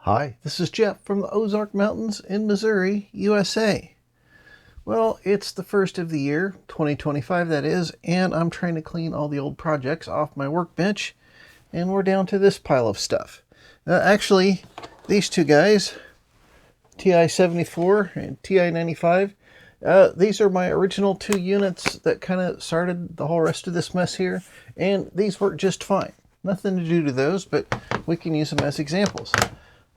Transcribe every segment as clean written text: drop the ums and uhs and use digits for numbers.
Hi, this is Jeff from the Ozark Mountains in Missouri, USA. Well, it's the first of the year, 2025 that is, and I'm trying to clean all the old projects off my workbench, and we're down to this pile of stuff. Actually, these two guys, TI-74 and TI-95, these are my original two units that kind of started the whole rest of this mess here, and these work just fine. Nothing to do to those, but we can use them as examples.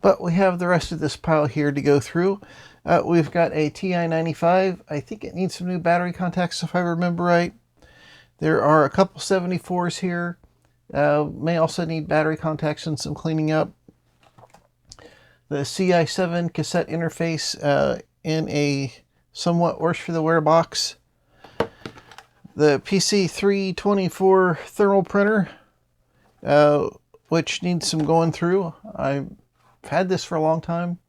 But we have the rest of this pile here to go through. We've got a TI-95. I think it needs some new battery contacts if I remember right. There are a couple 74s here. May also need battery contacts and some cleaning up. The CI7 cassette interface in a somewhat worse for the wear box. The PC324 thermal printer, which needs some going through. I've had this for a long time,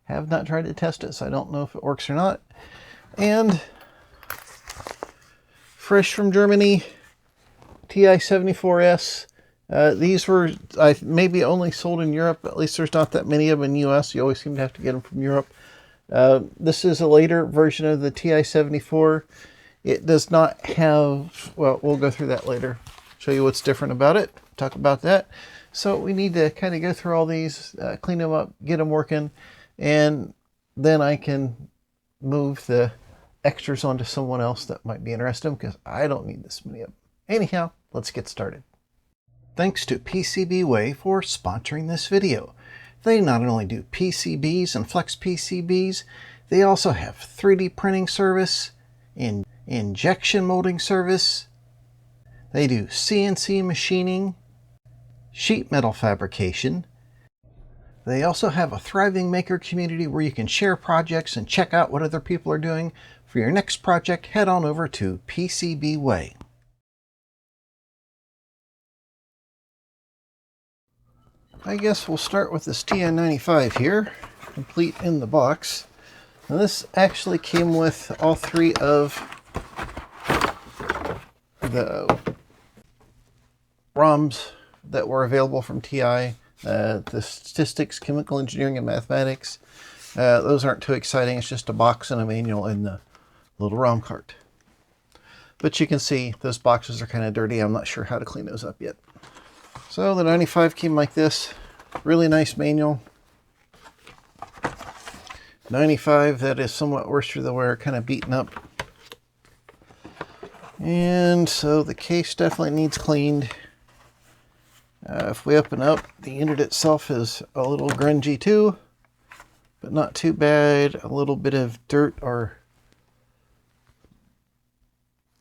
have not tried to test it, so I don't know if it works or not. And fresh from Germany, TI-74S. These were maybe only sold in Europe. At least there's not that many of them in the US. You always seem to have to get them from Europe. This is a later version of the TI-74. It does not have, well, we'll go through that later. Show you what's different about it. Talk about that. So we need to kind of go through all these, clean them up, get them working, and then I can move the extras onto someone else that might be interested in them, because I don't need this many of them. Anyhow, let's get started. Thanks to PCBWay for sponsoring this video. They not only do PCBs and flex PCBs, they also have 3D printing service, injection molding service. They do CNC machining, sheet metal fabrication. They also have a thriving maker community where you can share projects and check out what other people are doing. For your next project, head on over to PCBWay. I guess we'll start with this TI-95 here, complete in the box. Now this actually came with all three of the ROMs that were available from TI, the statistics, chemical engineering, and mathematics. Those aren't too exciting. It's just a box and a manual in the little ROM cart. But you can see those boxes are kind of dirty. I'm not sure how to clean those up yet. So the 95 came like this. Really nice manual. 95 that is somewhat worse for the wear, kind of beaten up. And so the case definitely needs cleaned. If we open up, the unit itself is a little grungy too, but not too bad. A little bit of dirt or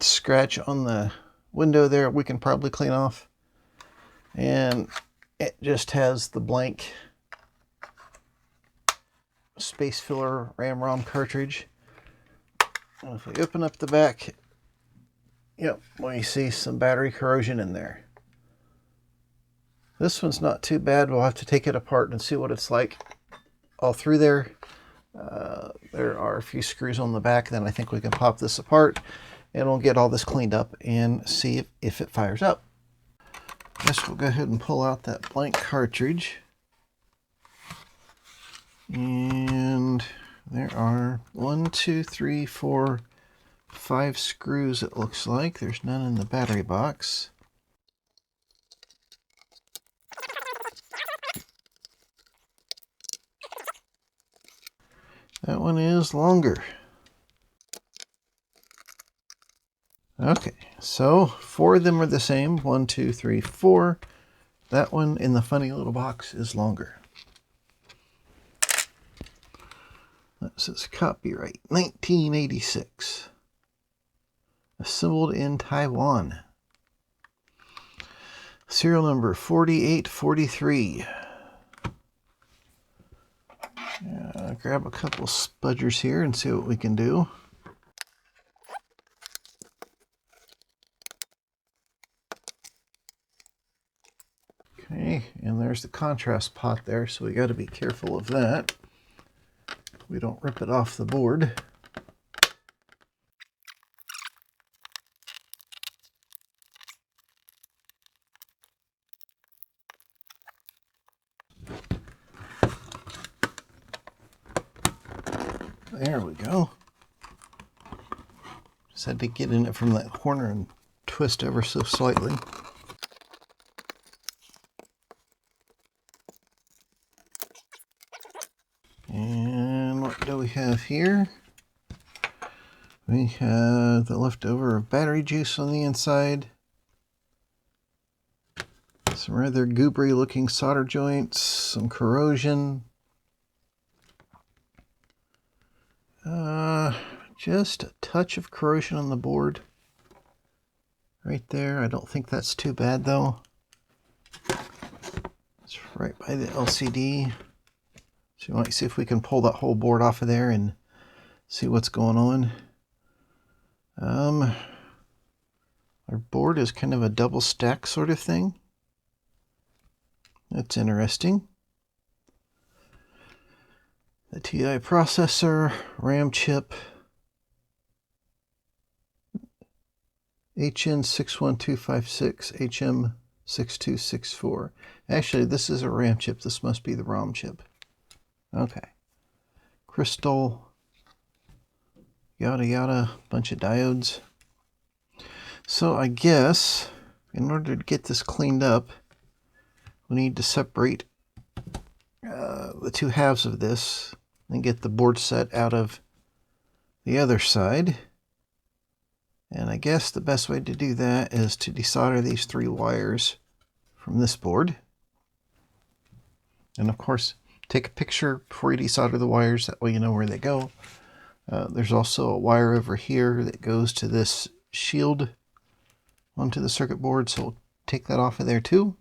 scratch on the window there we can probably clean off. And it just has the blank space filler RAM-ROM cartridge. And if we open up the back, yep, we see some battery corrosion in there. This one's not too bad. We'll have to take it apart and see what it's like all through there. There are a few screws on the back. Then I think we can pop this apart and we'll get all this cleaned up and see if it fires up. I guess we'll go ahead and pull out that blank cartridge. And there are 1, 2, 3, 4, 5 screws it looks like. There's none in the battery box. That one is longer. Okay, so 4 of them are the same. 1, 2, 3, 4. That one in the funny little box is longer. That says copyright 1986. Assembled in Taiwan. Serial number 4843. Grab a couple spudgers here and see what we can do. Okay, and there's the contrast pot there, so we got to be careful of that. We don't rip it off the board. There we go. Just had to get in it from that corner and twist ever so slightly. And what do we have here? We have the leftover of battery juice on the inside. Some rather goobery looking solder joints, some corrosion. Just a touch of corrosion on the board right there. I don't think that's too bad though. It's right by the LCD. So you might see if we can pull that whole board off of there and see what's going on. Our board is kind of a double stack sort of thing. That's interesting. The TI processor, RAM chip, HN61256, HM6264. Actually, this is a RAM chip. This must be the ROM chip. Okay. Crystal, yada yada, bunch of diodes. So I guess in order to get this cleaned up, we need to separate the two halves of this and get the board set out of the other side. And I guess the best way to do that is to desolder these 3 wires from this board. And of course, take a picture before you desolder the wires, that way you know where they go. There's also a wire over here that goes to this shield onto the circuit board, so we'll take that off of there too.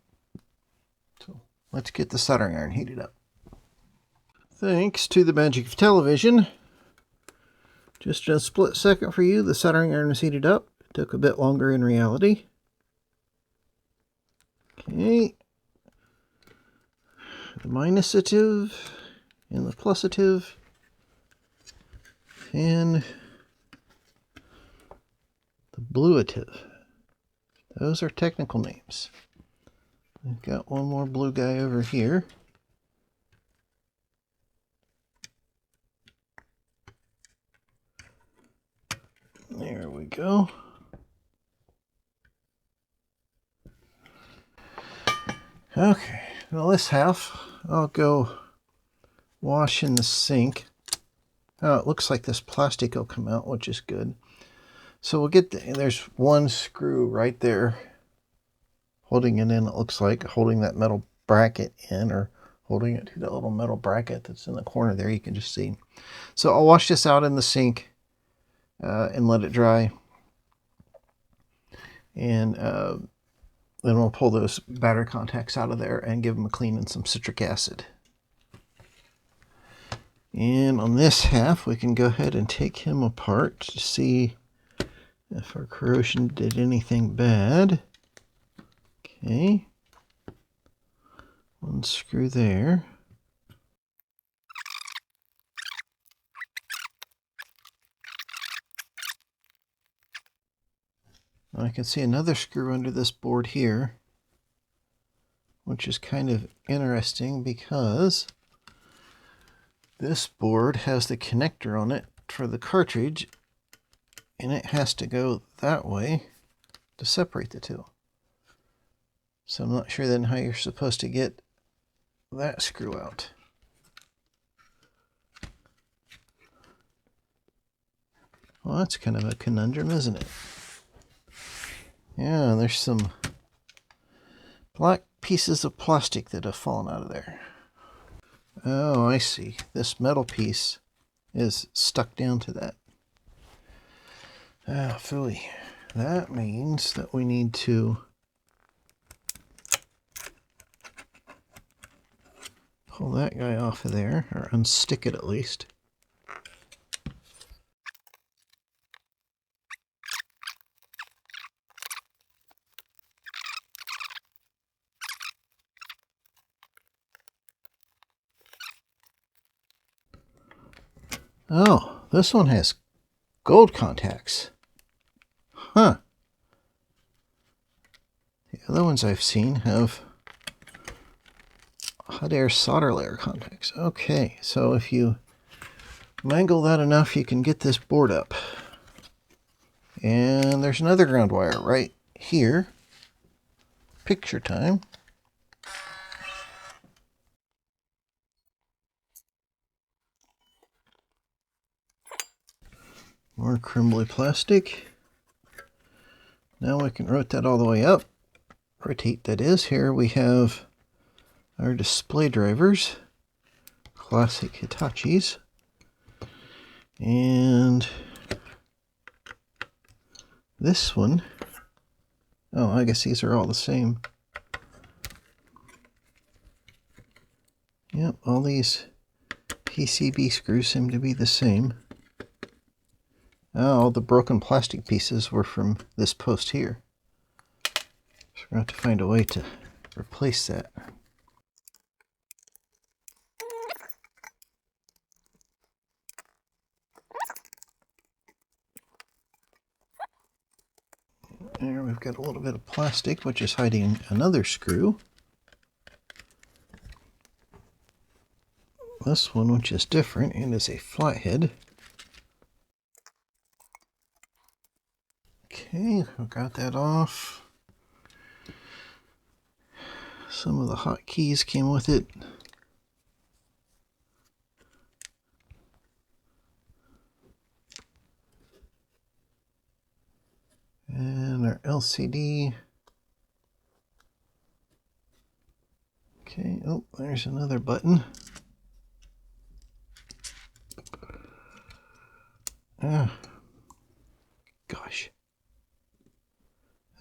So let's get the soldering iron heated up. Thanks to the magic of television, just a split second for you, the soldering iron is heated up. It took a bit longer in reality. Okay. The minusative and the plusative. And the bluative. Those are technical names. We've got one more blue guy over here. There we go. Okay, well this half I'll go wash in the sink. Oh, it looks like this plastic will come out, which is good. So we'll get there's one screw right there holding it in, it looks like, holding that metal bracket in, or holding it to that little metal bracket that's in the corner there, you can just see. So I'll wash this out in the sink and let it dry. And then we'll pull those battery contacts out of there and give them a clean in some citric acid. And on this half, we can go ahead and take him apart to see if our corrosion did anything bad. Okay. One screw there. I can see another screw under this board here, which is kind of interesting because this board has the connector on it for the cartridge, and it has to go that way to separate the two. So I'm not sure then how you're supposed to get that screw out. Well, that's kind of a conundrum, isn't it? Yeah, there's some black pieces of plastic that have fallen out of there. Oh, I see. This metal piece is stuck down to that. Ah, phooey. That means that we need to pull that guy off of there, or unstick it at least. Oh, this one has gold contacts. Huh. The other ones I've seen have hot air solder layer contacts. Okay, so if you Mangle that enough, you can get this board up. And there's another ground wire right here. Picture time. More crumbly plastic. Now we can rotate that all the way up. Rotate, that is. Here we have our display drivers. Classic Hitachis. And this one, oh, I guess these are all the same. Yep, all these PCB screws seem to be the same. Oh, all the broken plastic pieces were from this post here. So we're going to have to find a way to replace that. There we've got a little bit of plastic, which is hiding another screw. This one, which is different, and is a flathead. Okay, we got that off. Some of the hot keys came with it. And our LCD. Okay, oh, there's another button. Ah, gosh.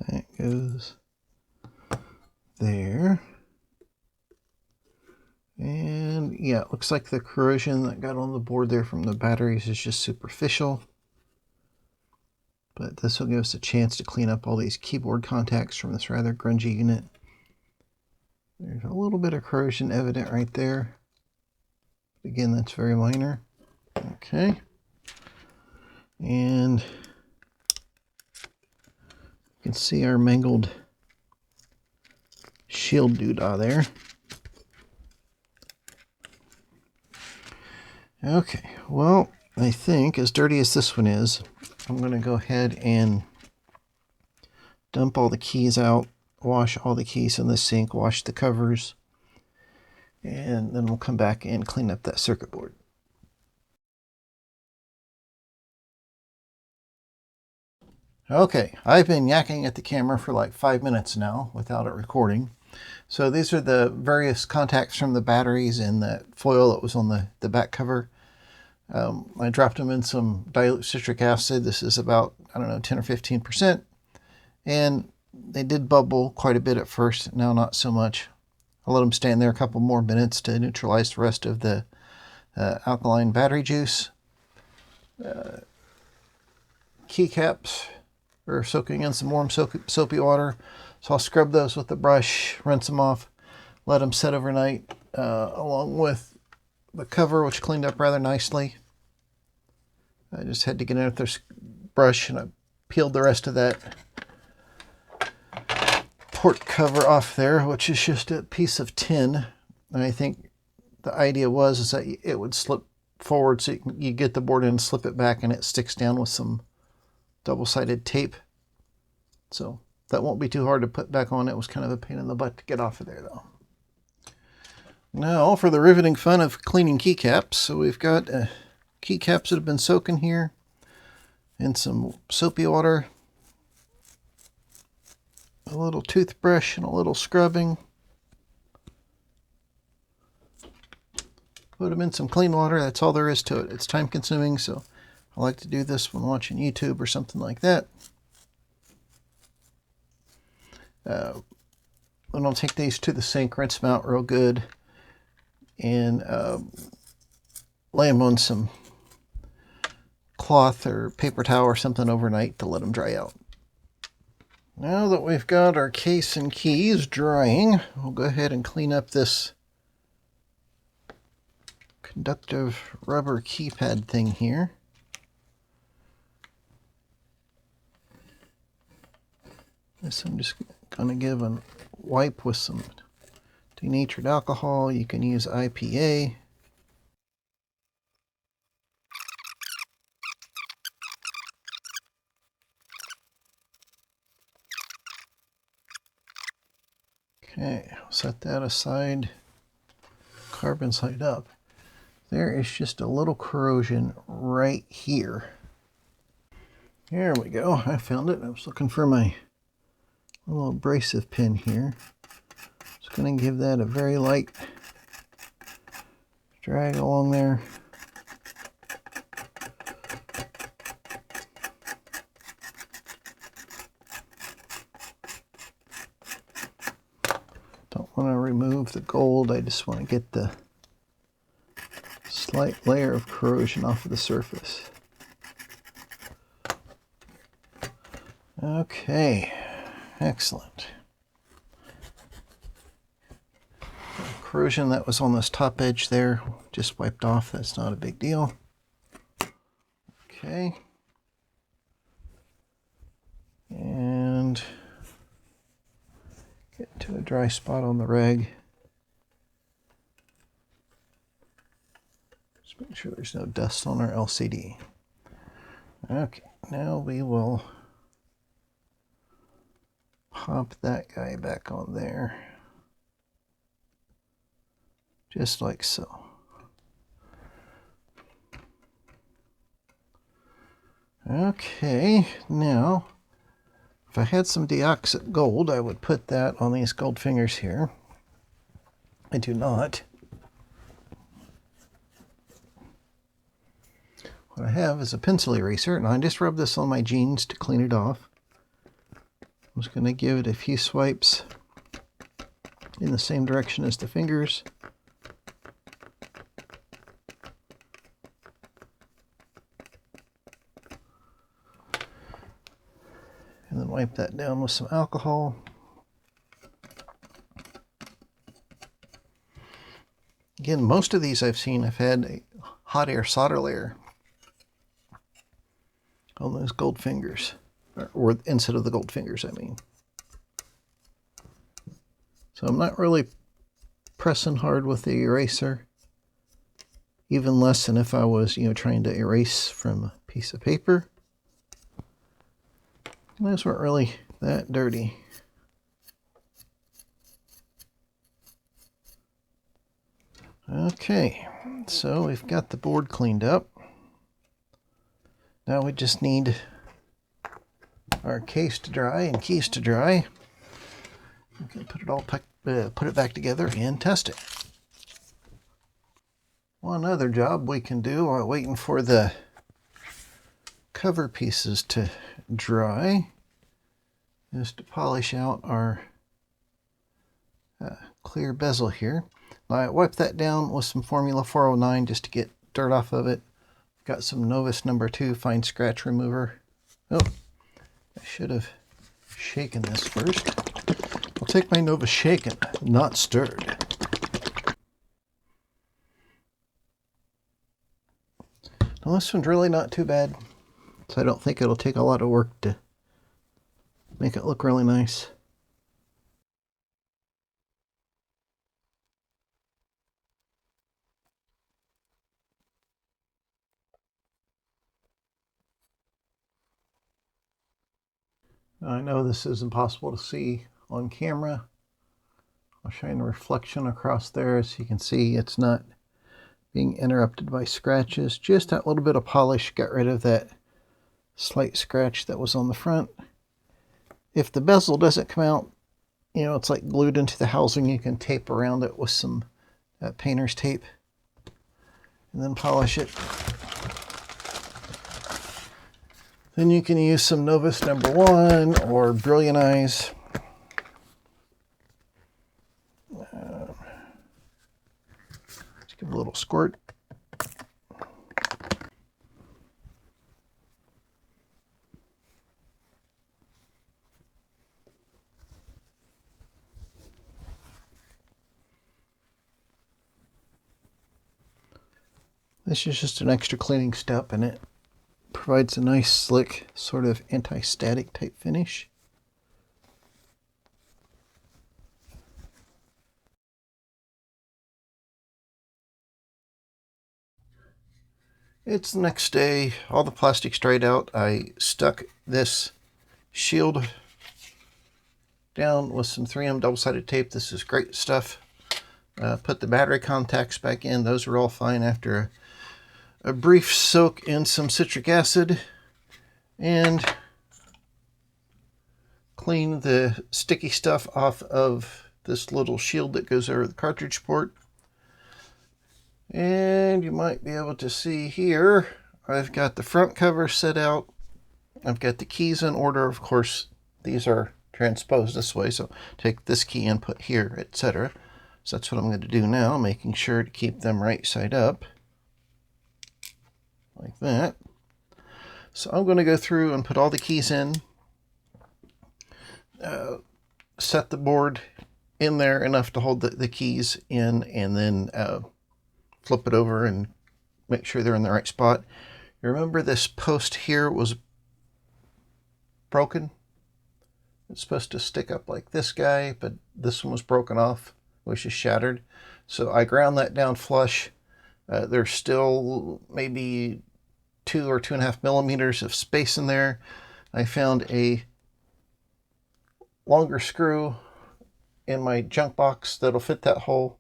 That goes there. And yeah, it looks like the corrosion that got on the board there from the batteries is just superficial. But this will give us a chance to clean up all these keyboard contacts from this rather grungy unit. There's a little bit of corrosion evident right there. But again, that's very minor. Okay. And you can see our mangled shield doodah there. Okay, well, I think as dirty as this one is, I'm going to go ahead and dump all the keys out, wash all the keys in the sink, wash the covers, and then we'll come back and clean up that circuit board. Okay, I've been yakking at the camera for like 5 minutes now without it recording. So these are the various contacts from the batteries and the foil that was on the back cover. I dropped them in some dilute citric acid. This is about, I don't know, 10 or 15%. And they did bubble quite a bit at first, now not so much. I'll let them stand there a couple more minutes to neutralize the rest of the alkaline battery juice. Keycaps are soaking in some warm soapy water. So I'll scrub those with the brush, rinse them off, let them set overnight, along with the cover, which cleaned up rather nicely. I just had to get in with this brush and I peeled the rest of that port cover off there, which is just a piece of tin. And I think the idea is that it would slip forward so you get the board in and slip it back and it sticks down with some double-sided tape. So that won't be too hard to put back on. It was kind of a pain in the butt to get off of there though. Now for the riveting fun of cleaning keycaps. So we've got keycaps that have been soaking here in some soapy water, a little toothbrush and a little scrubbing. Put them in some clean water. That's all there is to it. It's time consuming, so I like to do this when watching YouTube or something like that. And I'll take these to the sink, rinse them out real good, and lay them on some cloth or paper towel or something overnight to let them dry out. Now that we've got our case and keys drying, we'll go ahead and clean up this conductive rubber keypad thing here. This I'm just going to give a wipe with some denatured alcohol. You can use IPA. Okay, set that aside. Carbon side up. There is just a little corrosion right here. Here we go. I found it. I was looking for my little abrasive pin here. Just going to give that a very light drag along there. Don't want to remove the gold. I just want to get the slight layer of corrosion off of the surface. Okay, excellent. Corrosion that was on this top edge there just wiped off. That's not a big deal. Okay. And get to a dry spot on the rag. Just make sure there's no dust on our LCD. Okay, now we will pop that guy back on there. Just like so. Okay, now if I had some deoxit gold, I would put that on these gold fingers here. I do not. What I have is a pencil eraser, and I just rub this on my jeans to clean it off. I'm just going to give it a few swipes in the same direction as the fingers. And then wipe that down with some alcohol. Again, most of these I've seen have had a hot air solder layer on those gold fingers, or instead of the gold fingers, I mean. So I'm not really pressing hard with the eraser, even less than if I was, trying to erase from a piece of paper. Those weren't really that dirty. Okay, so we've got the board cleaned up. Now we just need our case to dry and keys to dry. We can put it back together and test it. One other job we can do while waiting for the cover pieces to dry is to polish out our clear bezel here. I wiped that down with some Formula 409 just to get dirt off of it. Got some Novus number 2 fine scratch remover. Oh, I should have shaken this first. I'll take my Novus shaken, not stirred. Now this one's really not too bad, so I don't think it'll take a lot of work to make it look really nice. I know this is impossible to see on camera. I'll shine a reflection across there so you can see it's not being interrupted by scratches. Just that little bit of polish got rid of that slight scratch that was on the front. If the bezel doesn't come out, it's like glued into the housing, you can tape around it with some painter's tape and then polish it. Then you can use some Novus number 1 or Brilliantize. Just give it a little squirt. This is just an extra cleaning step, and it provides a nice slick sort of anti-static type finish. It's the next day, all the plastic's dried out. I stuck this shield down with some 3M double-sided tape. This is great stuff. Put the battery contacts back in. Those are all fine after a brief soak in some citric acid. And clean the sticky stuff off of this little shield that goes over the cartridge port. And you might be able to see here, I've got the front cover set out. I've got the keys in order. Of course, these are transposed this way, so take this key and put here, etc. So that's what I'm going to do now, making sure to keep them right side up, like that. So I'm going to go through and put all the keys in, set the board in there enough to hold the keys in, and then flip it over and make sure they're in the right spot. You remember this post here was broken? It's supposed to stick up like this guy, but this one was broken off, which is shattered. So I ground that down flush. There's still maybe 2 or 2.5 millimeters of space in there. I found a longer screw in my junk box that'll fit that hole,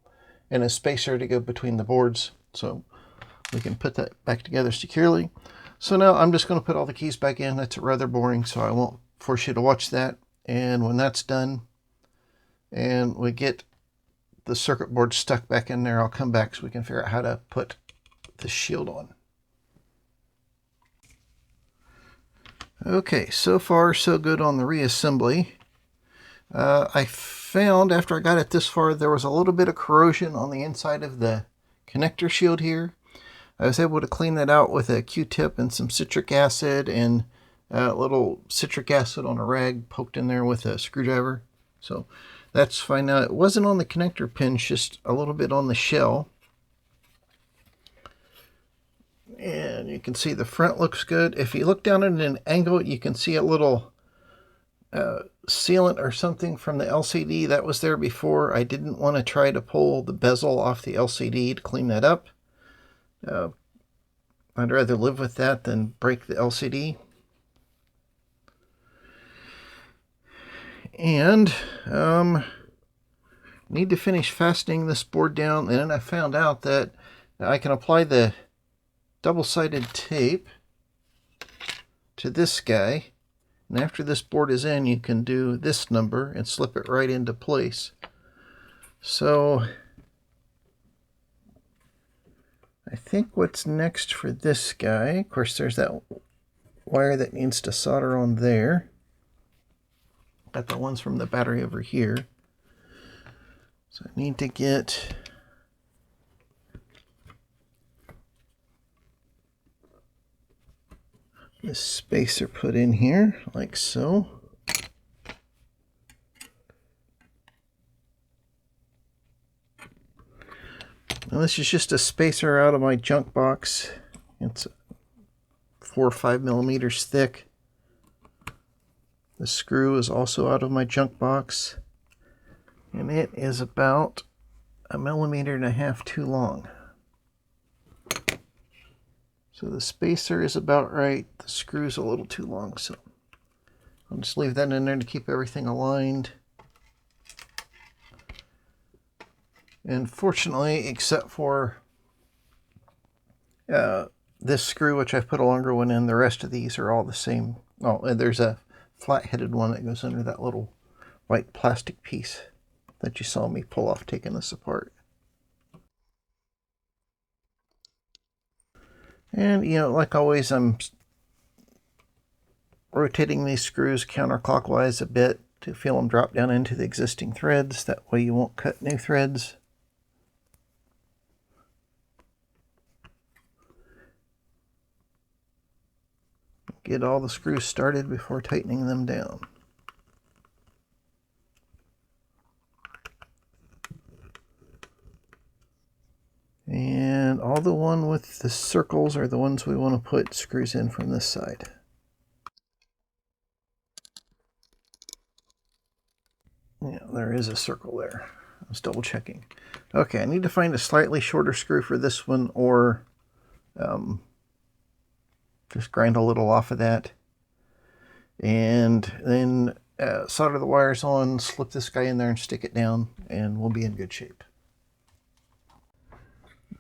and a spacer to go between the boards, so we can put that back together securely. So now I'm just going to put all the keys back in. That's rather boring, so I won't force you to watch that. And when that's done and we get the circuit board stuck back in there, I'll come back so we can figure out how to put the shield on. Okay, so far so good on the reassembly. I found after I got it this far, there was a little bit of corrosion on the inside of the connector shield here. I was able to clean that out with a Q-tip and some citric acid, and a little citric acid on a rag poked in there with a screwdriver. So that's fine now. It wasn't on the connector pins, just a little bit on the shell. And you can see the front looks good. If you look down at an angle, you can see a little sealant or something from the LCD that was there before. I didn't want to try to pull the bezel off the LCD to clean that up. I'd rather live with that than break the LCD. And need to finish fastening this board down, and then I found out that I can apply the double-sided tape to this guy, and after this board is in, you can do this number and slip it right into place. So I think what's next for this guy, of course there's that wire that needs to solder on there. Got the ones from the battery over here. So I need to get this spacer put in here, like so. Now this is just a spacer out of my junk box. It's 4 or 5 millimeters thick. The screw is also out of my junk box, and it is about 1.5 millimeters too long. So the spacer is about right. The screw's a little too long, so I'll just leave that in there to keep everything aligned. And fortunately, except for this screw, which I've put a longer one in, the rest of these are all the same. Oh, and there's a flat-headed one that goes under that little white plastic piece that you saw me pull off taking this apart. And, you know, like always, I'm rotating these screws counterclockwise a bit to feel them drop down into the existing threads. That way you won't cut new threads. Get all the screws started before tightening them down. And all the one with the circles are the ones we want to put screws in from this side. Yeah, there is a circle there. I was double checking. Okay, I need to find a slightly shorter screw for this one, or just grind a little off of that. And then solder the wires on, slip this guy in there and stick it down, and we'll be in good shape.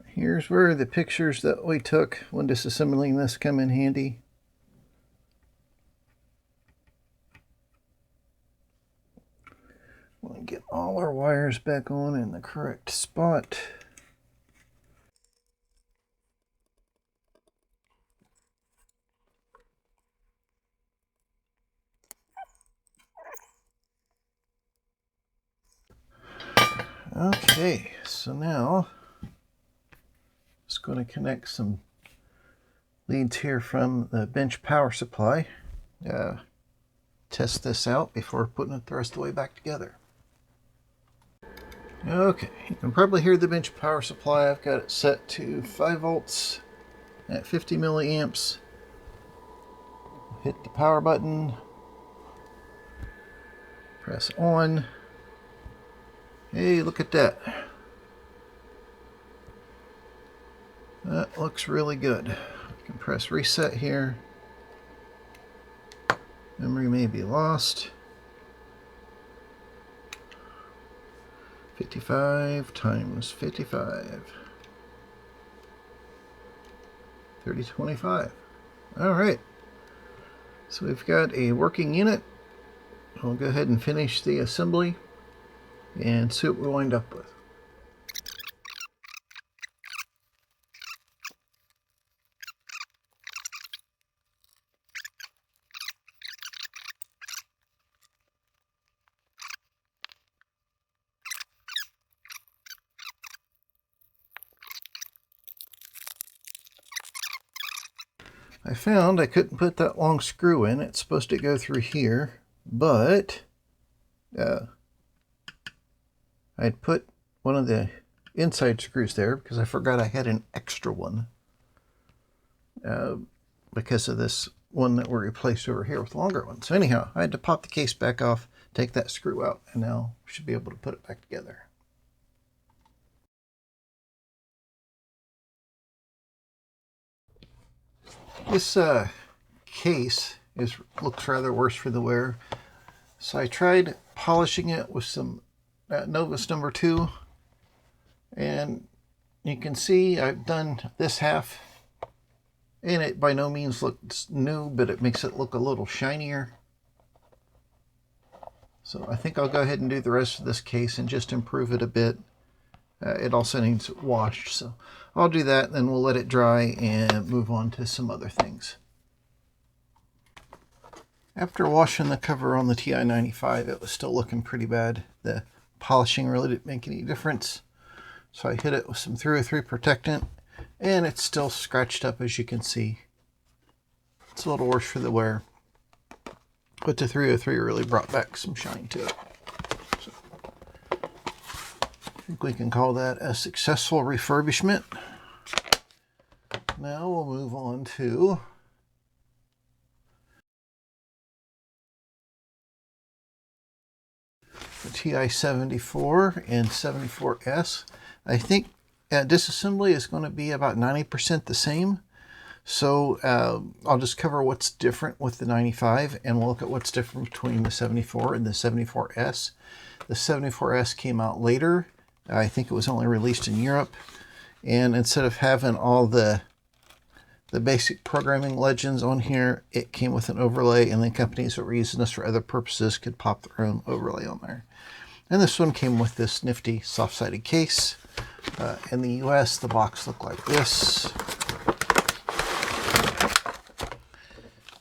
Here's where the pictures that we took when disassembling this come in handy. We'll get all our wires back on in the correct spot. Okay, so now just going to connect some leads here from the bench power supply. Test this out before putting it the rest of the way back together. Okay, you can probably hear the bench power supply. I've got it set to 5 volts at 50 milliamps. Hit the power button, press on. Hey, look at that. That looks really good. I can press reset here. Memory may be lost. 55 times 55. 3025. All right. So we've got a working unit. I'll go ahead and finish the assembly and see what we wind up with. I found I couldn't put that long screw in. It's supposed to go through here, but I'd put one of the inside screws there because I forgot I had an extra one because of this one that we replaced over here with a longer one. So anyhow, I had to pop the case back off, take that screw out, and now we should be able to put it back together. This case looks rather worse for the wear, so I tried polishing it with some Novus number 2, and you can see I've done this half, and it by no means looks new, but it makes it look a little shinier. So I think I'll go ahead and do the rest of this case and just improve it a bit. It also needs washed, so I'll do that, then we'll let it dry and move on to some other things. After washing the cover on the TI-95, it was still looking pretty bad. The polishing really didn't make any difference, so I hit it with some 303 protectant, and it's still scratched up, as you can see. It's a little worse for the wear, but the 303 really brought back some shine to it. I think we can call that a successful refurbishment. Now we'll move on to the TI-74 and 74S. I think disassembly is going to be about 90% the same. So I'll just cover what's different with the 95, and we'll look at what's different between the 74 and the 74S. The 74S came out later. I think it was only released in Europe, and instead of having all the basic programming legends on here, it came with an overlay, and then companies that were using this for other purposes could pop their own overlay on there. And this one came with this nifty soft-sided case. In the US, the box looked like this.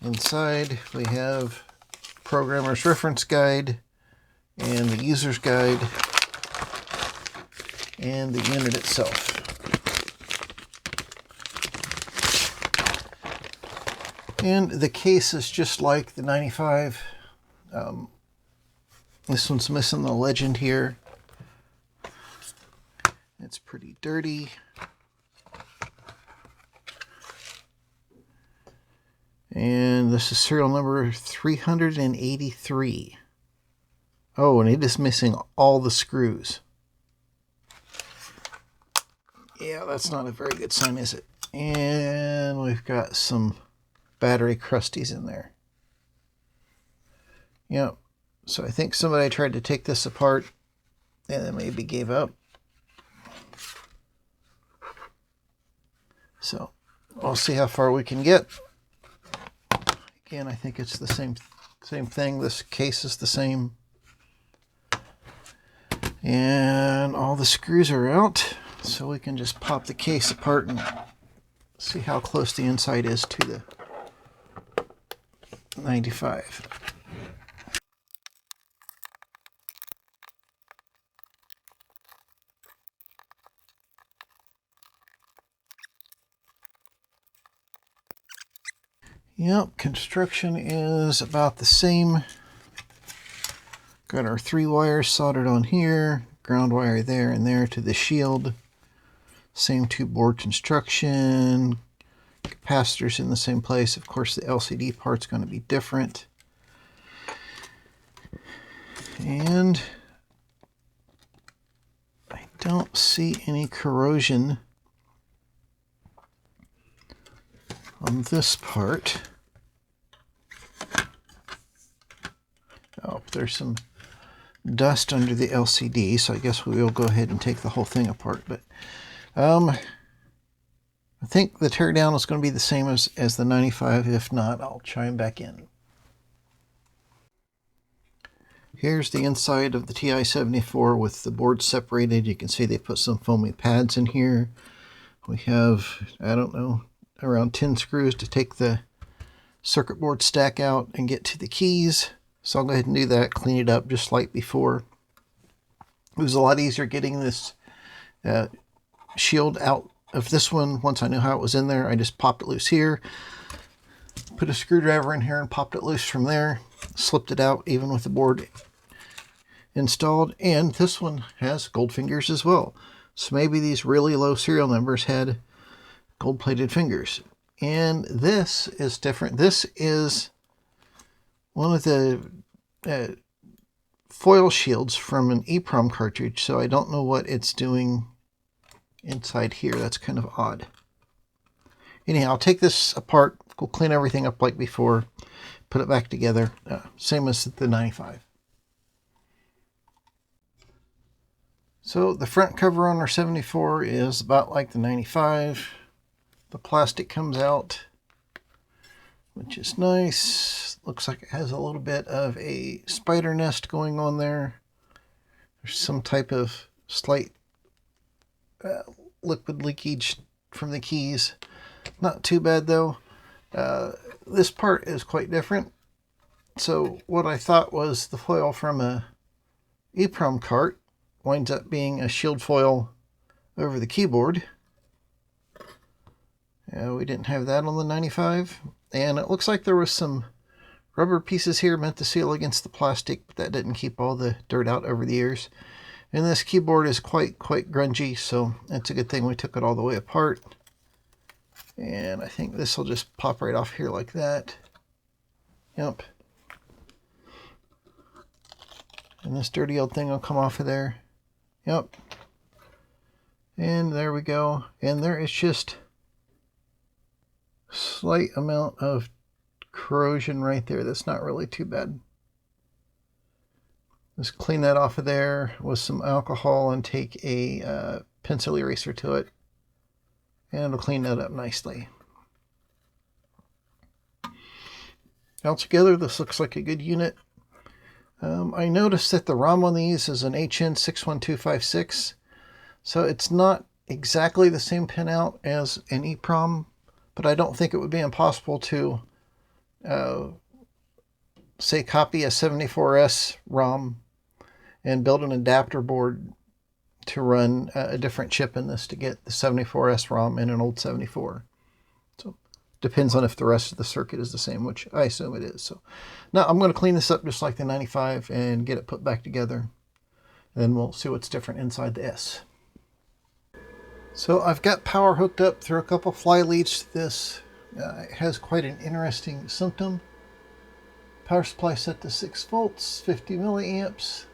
Inside, we have programmer's reference guide and the user's guide and the unit itself. And the case is just like the 95. This one's missing the legend here. It's pretty dirty. And this is serial number 383. Oh, and it is missing all the screws. Yeah, that's not a very good sign, is it? And we've got some battery crusties in there. Yep, So I think somebody tried to take this apart and then maybe gave up. So we'll see how far we can get. Again, I think it's the same thing. This case is the same. And all the screws are out, so we can just pop the case apart and see how close the inside is to the 95. Yep, construction is about the same. Got our 3 wires soldered on here, ground wire there and there to the shield. Same 2 board construction. Capacitors in the same place. Of course, the LCD part's going to be different. And I don't see any corrosion on this part. Oh, there's some dust under the LCD, so I guess we will go ahead and take the whole thing apart. But I think the teardown is going to be the same as the 95. If not, I'll chime back in. Here's the inside of the TI-74 with the board separated. You can see they put some foamy pads in here. We have, I don't know, around 10 screws to take the circuit board stack out and get to the keys. So I'll go ahead and do that, clean it up just like before. It was a lot easier getting this shield out of this one. Once I knew how it was in there, I just popped it loose here, put a screwdriver in here and popped it loose from there, slipped it out even with the board installed. And this one has gold fingers as well. So maybe these really low serial numbers had gold-plated fingers. And this is different. This is one of the foil shields from an EEPROM cartridge, so I don't know what it's doing inside here. That's kind of odd. Anyhow, I'll take this apart, go clean everything up like before, put it back together, same as the 95. So the front cover on our 74 is about like the 95. The plastic comes out, which is nice. Looks like it has a little bit of a spider nest going on there. There's some type of slight liquid leakage from the keys. Not too bad though. This part is quite different. So what I thought was the foil from a EEPROM cart winds up being a shield foil over the keyboard. We didn't have that on the 95. And it looks like there was some rubber pieces here meant to seal against the plastic, but that didn't keep all the dirt out over the ears. And this keyboard is quite grungy, so it's a good thing we took it all the way apart. And I think this will just pop right off here like that. Yep. And this dirty old thing will come off of there. Yep. And there we go. And there is just slight amount of corrosion right there. That's not really too bad. Just clean that off of there with some alcohol and take a pencil eraser to it, and it'll clean that up nicely. Altogether, this looks like a good unit. I noticed that the ROM on these is an HN61256, so it's not exactly the same pinout as an EEPROM, but I don't think it would be impossible to say copy a 74S ROM and build an adapter board to run a different chip in this to get the 74S ROM in an old 74. So depends on if the rest of the circuit is the same, which I assume it is. So now I'm going to clean this up just like the 95 and get it put back together. Then we'll see what's different inside the S. So I've got power hooked up through a couple fly leads to this. It has quite an interesting symptom. Power supply set to 6 volts, 50 milliamps.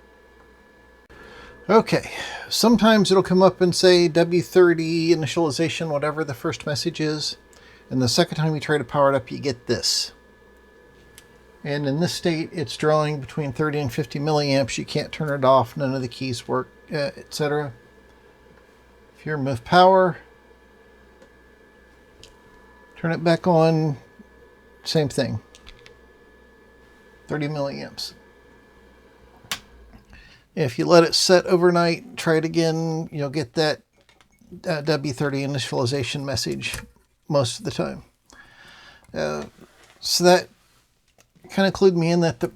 Okay, sometimes it'll come up and say W30 initialization, whatever the first message is. And the second time you try to power it up, you get this. And in this state, it's drawing between 30 and 50 milliamps. You can't turn it off. None of the keys work, etc. If you remove power, turn it back on, same thing. 30 milliamps. If you let it set overnight, try it again, you'll get that W30 initialization message most of the time. So that kind of clued me in that the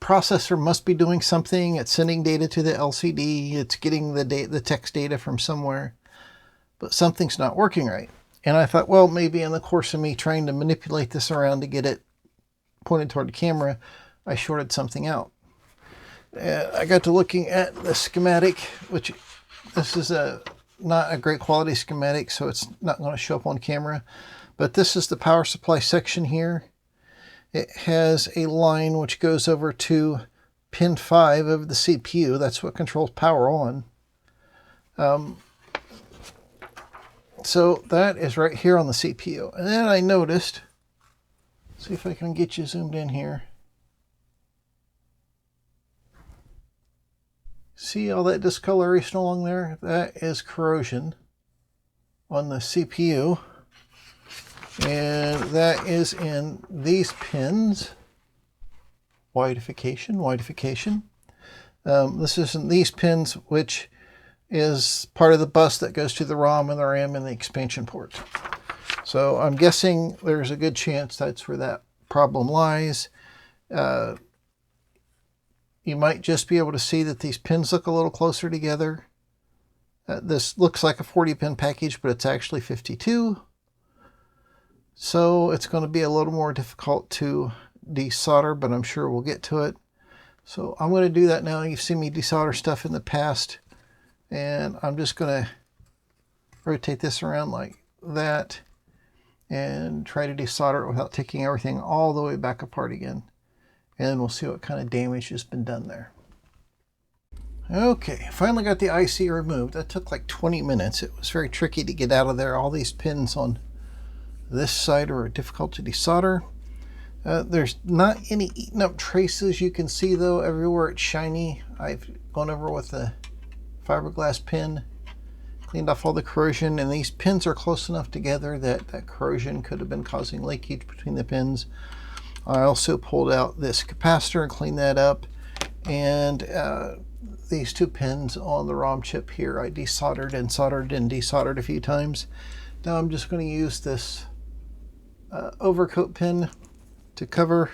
processor must be doing something. It's sending data to the LCD. It's getting the text data from somewhere, but something's not working right. And I thought, well, maybe in the course of me trying to manipulate this around to get it pointed toward the camera, I shorted something out. I got to looking at the schematic, which this is not a great quality schematic, so it's not going to show up on camera. But this is the power supply section here. It has a line which goes over to pin 5 of the CPU. That's what controls power on. So that is right here on the CPU. And then I noticed, see if I can get you zoomed in here. See all that discoloration along there? That is corrosion on the CPU. And that is in these pins. Widification. This is in these pins, which is part of the bus that goes to the ROM and the RAM and the expansion port. So I'm guessing there's a good chance that's where that problem lies. You might just be able to see that these pins look a little closer together. This looks like a 40-pin package, but it's actually 52. So it's going to be a little more difficult to desolder, but I'm sure we'll get to it. So I'm going to do that now. You've seen me desolder stuff in the past. And I'm just going to rotate this around like that and try to desolder it without taking everything all the way back apart again. And then we'll see what kind of damage has been done there. Okay, finally got the IC removed. That took like 20 minutes. It was very tricky to get out of there. All these pins on this side are difficult to desolder. There's not any eaten up traces you can see though. Everywhere it's shiny. I've gone over with the fiberglass pin, cleaned off all the corrosion, and these pins are close enough together that that corrosion could have been causing leakage between the pins. I also pulled out this capacitor and cleaned that up, and these two pins on the ROM chip here I desoldered and soldered and desoldered a few times. Now I'm just going to use this overcoat pin to cover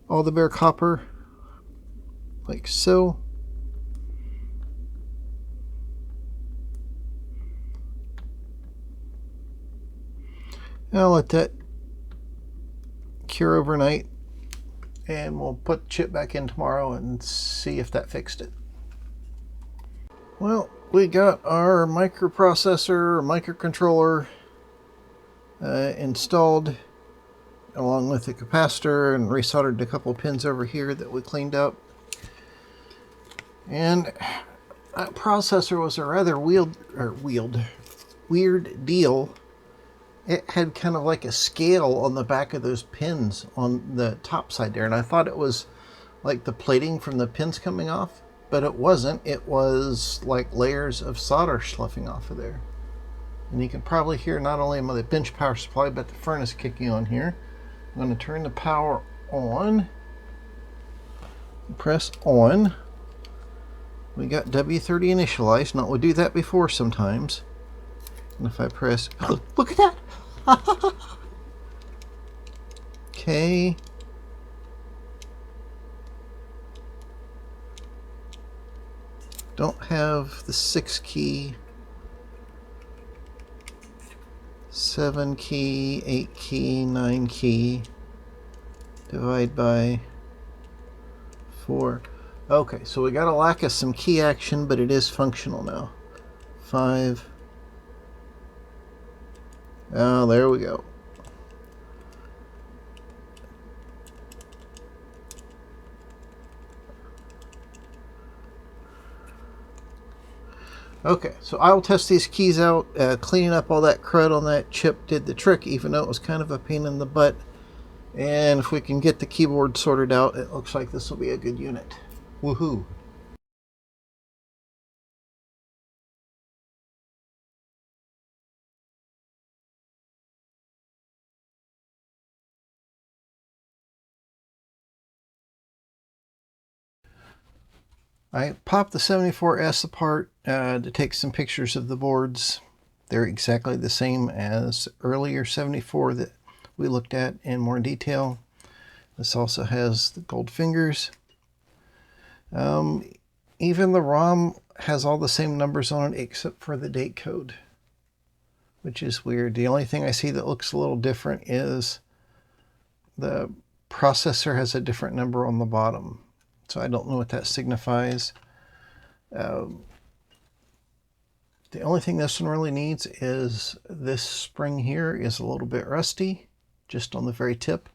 all the bare copper like so. I'll let that cure overnight, and we'll put the chip back in tomorrow and see if that fixed it. Well, we got our microprocessor, microcontroller installed along with the capacitor, and resoldered a couple of pins over here that we cleaned up. And that processor was a rather weird deal. It had kind of like a scale on the back of those pins on the top side there. And I thought it was like the plating from the pins coming off, but it wasn't. It was like layers of solder sloughing off of there. And you can probably hear not only my bench power supply, but the furnace kicking on here. I'm going to turn the power on. Press on. We got W30 initialized. Now we'll do that before sometimes. And if I press, look at that. Okay. Don't have the 6 key, 7 key, 8 key, 9 key. Divide by 4. Okay, so we got a lack of some key action, but it is functional now. 5. Oh, there we go. Okay, so I will test these keys out. Cleaning up all that crud on that chip did the trick, even though it was kind of a pain in the butt And if we can get the keyboard sorted out, it looks like this will be a good unit. Woohoo! I popped the 74S apart to take some pictures of the boards. They're exactly the same as earlier 74 that we looked at in more detail. This also has the gold fingers. Even the ROM has all the same numbers on it except for the date code, which is weird. The only thing I see that looks a little different is the processor has a different number on the bottom. So I don't know what that signifies. The only thing this one really needs is this spring here is a little bit rusty, just on the very tip.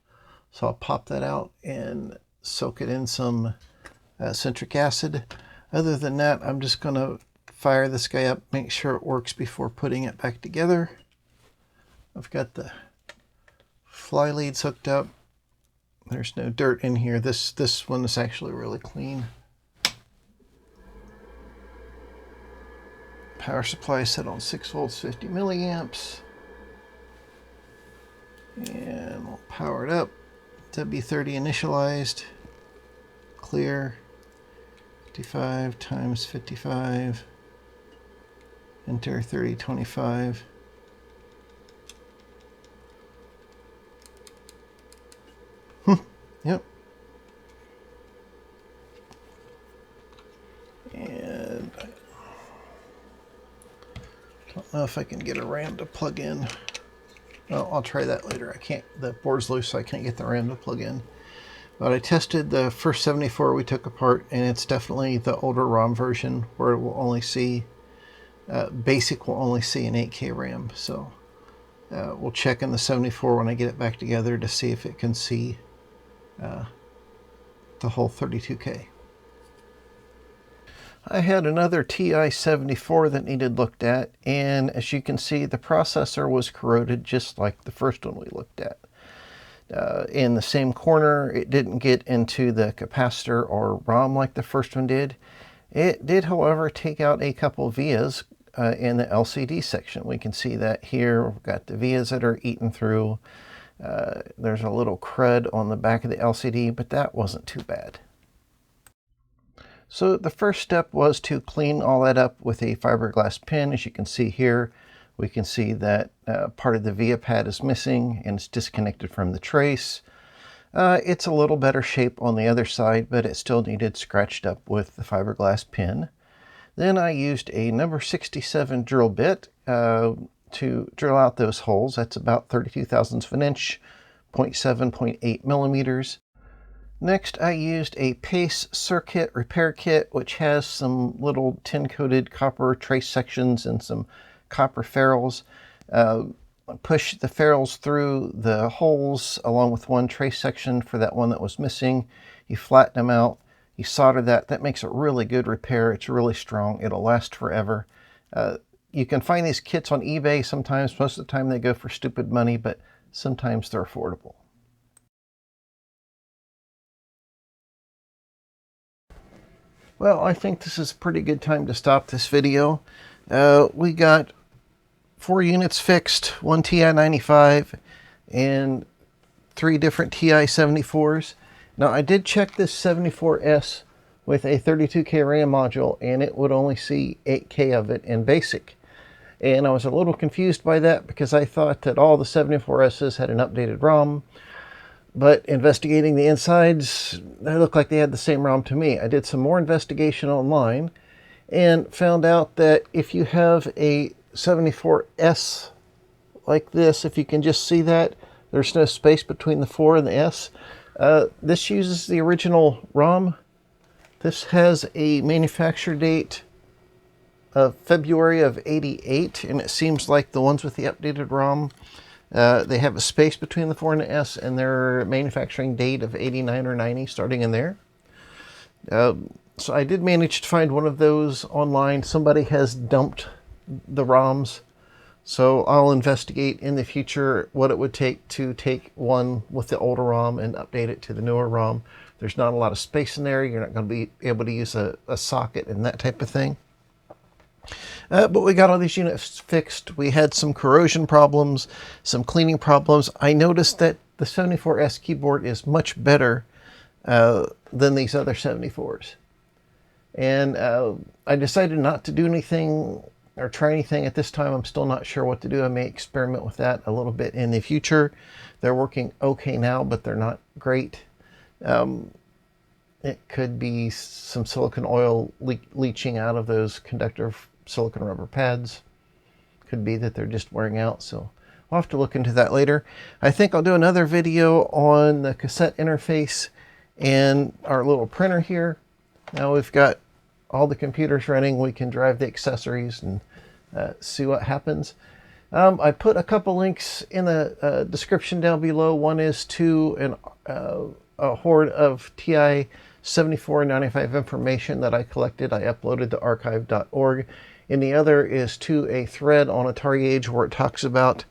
So I'll pop that out and soak it in some citric acid. Other than that, I'm just going to fire this guy up, make sure it works before putting it back together. I've got the fly leads hooked up. There's no dirt in here. This one is actually really clean. Power supply set on 6 volts, 50 milliamps. And we'll power it up. W30 initialized. Clear. 55 times 55. Enter 3025. Yep. And I don't know if I can get a RAM to plug in. Well, I'll try that later. I can't, the board's loose, so I can't get the RAM to plug in. But I tested the first 74 we took apart, and it's definitely the older ROM version where it will only see, basic will only see an 8K RAM. So we'll check in the 74 when I get it back together to see if it can see the whole 32K. I had another TI-74 that needed looked at, and as you can see, the processor was corroded just like the first one we looked at. In the same corner, it didn't get into the capacitor or ROM like the first one did. It did, however, take out a couple of vias in the LCD section. We can see that here. We've got the vias that are eaten through. There's a little crud on the back of the LCD, but that wasn't too bad. So the first step was to clean all that up with a fiberglass pin. As you can see here, we can see that part of the via pad is missing and it's disconnected from the trace. It's a little better shape on the other side, but it still needed scratched up with the fiberglass pin. Then I used a number 67 drill bit to drill out those holes. That's about 32 thousandths of an inch, 0.7, 0.8 millimeters. Next, I used a Pace circuit repair kit, which has some little tin-coated copper trace sections and some copper ferrules. Push the ferrules through the holes along with one trace section for that one that was missing. You flatten them out. You solder that. That makes a really good repair. It's really strong. It'll last forever. You can find these kits on eBay sometimes. Most of the time they go for stupid money, but sometimes they're affordable. Well, I think this is a pretty good time to stop this video. We got 4 units fixed, 1 TI-95 and 3 different TI-74s. Now, I did check this 74S with a 32K RAM module, and it would only see 8K of it in BASIC. And I was a little confused by that because I thought that all the 74Ss had an updated ROM. But investigating the insides, they look like they had the same ROM to me. I did some more investigation online and found out that if you have a 74S like this, if you can just see that, there's no space between the 4 and the S. This uses the original ROM. This has a manufacture date of February of '88, and it seems like the ones with the updated ROM, they have a space between the 4 and the S, and their manufacturing date of '89 or '90 starting in there. So I did manage to find one of those online. Somebody has dumped the ROMs So I'll investigate in the future what it would take to take one with the older ROM and update it to the newer ROM. There's not a lot of space in there. You're not going to be able to use a socket and that type of thing. But we got all these units fixed. We had some corrosion problems, some cleaning problems. I noticed that the 74S keyboard is much better than these other 74s. And I decided not to do anything or try anything at this time. I'm still not sure what to do. I may experiment with that a little bit in the future. They're working okay now, but they're not great. It could be some silicone oil leaching out of those conductive silicone rubber pads. Could be that they're just wearing out, so we'll have to look into that later. I think I'll do another video on the cassette interface and our little printer here. Now we've got all the computers running, we can drive the accessories and see what happens. I put a couple links in the description down below. One is to a hoard of TI-74 95 information that I collected. I uploaded to archive.org. And the other is to a thread on Atari Age where it talks about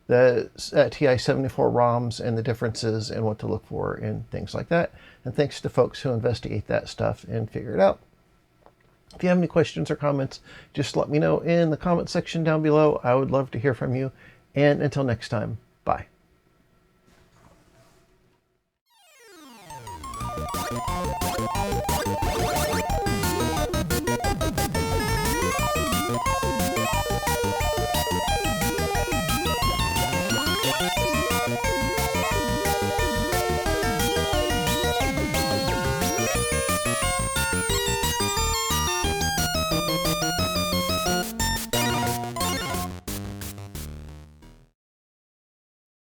the TI-74 ROMs and the differences and what to look for and things like that. And thanks to folks who investigate that stuff and figure it out. If you have any questions or comments, just let me know in the comment section down below. I would love to hear from you. And until next time, bye.